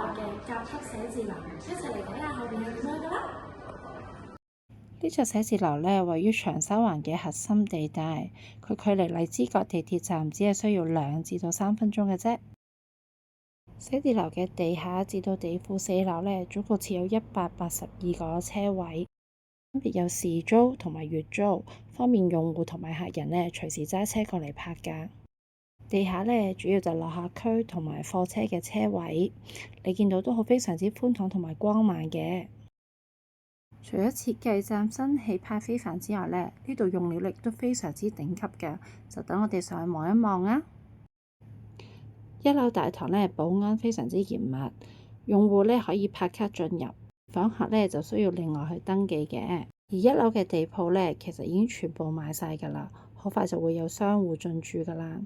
華嘅甲級寫字樓，一齊嚟睇下後邊係點樣㗎啦！呢座寫字樓呢，位於長沙灣嘅核心地帶，佢距離荔枝角地鐵站只係需要2至到3分鐘嘅啫。寫字樓嘅地下至到地庫4樓呢，總共設有182個車位，分別有時租同埋月租，方便用戶同埋客人呢隨時揸車過嚟泊㗎。地下呢，主要就落客區同埋貨車嘅車位，你見到都好非常之寬敞同埋光猛嘅。除咗設計嶄新氣派非凡之外呢，呢度用料亦都非常之頂級㗎，就等我哋上去望一望啊！1樓大堂呢，保安非常之嚴密，用戶呢可以拍卡進入，訪客呢就需要另外去登記嘅。而1樓嘅地鋪呢，其實已經全部賣晒㗎啦，好快就會有商戶進駐㗎啦。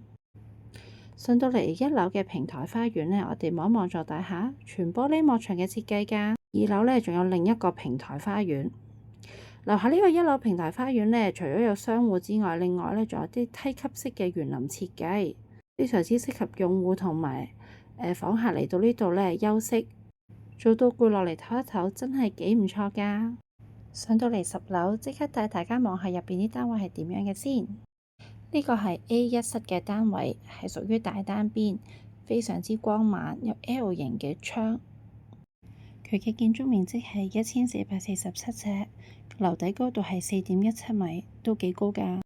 上到嚟1樓嘅平台花園呢，我哋望一望座大廈，全玻璃幕牆嘅設計㗎。2樓呢，仲有另一個平台花園。樓下呢個1樓平台花園呢，除咗有商戶之外，另外呢仲有啲梯級式嘅園林設計，非常之適合用戶同埋訪客嚟到呢度呢休息，做到攰落嚟唞一唞，真係幾唔錯㗎。上到嚟10樓，即刻帶大家望下入邊啲單位係點樣嘅先。呢個係 A1 室嘅單位，係屬於大單邊，非常之光猛，有 L 型嘅窗。佢嘅建築面積係1447尺，樓底高度係4.17米，都幾高㗎。呢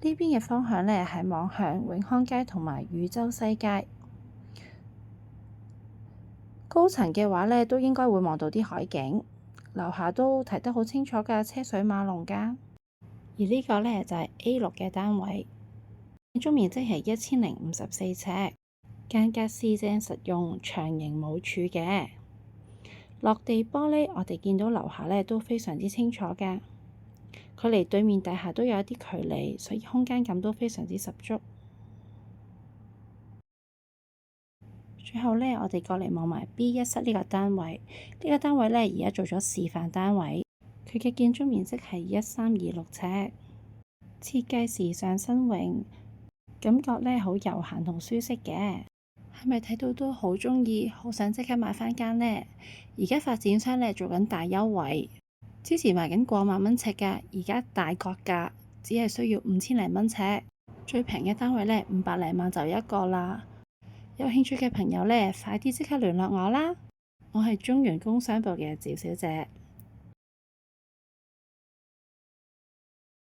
邊嘅方向呢，係望向永康街同埋汝州西街。高層嘅話呢，都應該會望到啲海景。樓下都睇得好清楚㗎，車水馬龍㗎。而呢個呢，就係 A6 嘅單位，建築面積係1054尺，間隔四正實用，長形冇柱嘅。落地玻璃，我哋見到樓下呢都非常之清楚㗎，距離對面大廈都有一啲距離，所以空間感都非常之十足。最後呢，我哋過嚟望埋 B1 室呢個單位，呢個單位呢而家做咗示範單位，佢嘅建築面積係1326尺，設計時尚新穎，感覺呢好悠閒同舒適嘅。係咪睇到都好鍾意，好想即刻買返間呢？而家發展商呢做緊大優惠，之前賣緊過萬蚊尺㗎，而家大割價，只係需要5000零蚊尺，最平嘅單位呢500零萬就一個啦。有興趣嘅朋友呢，快啲即刻聯絡我啦！我係中原工商部嘅趙小姐。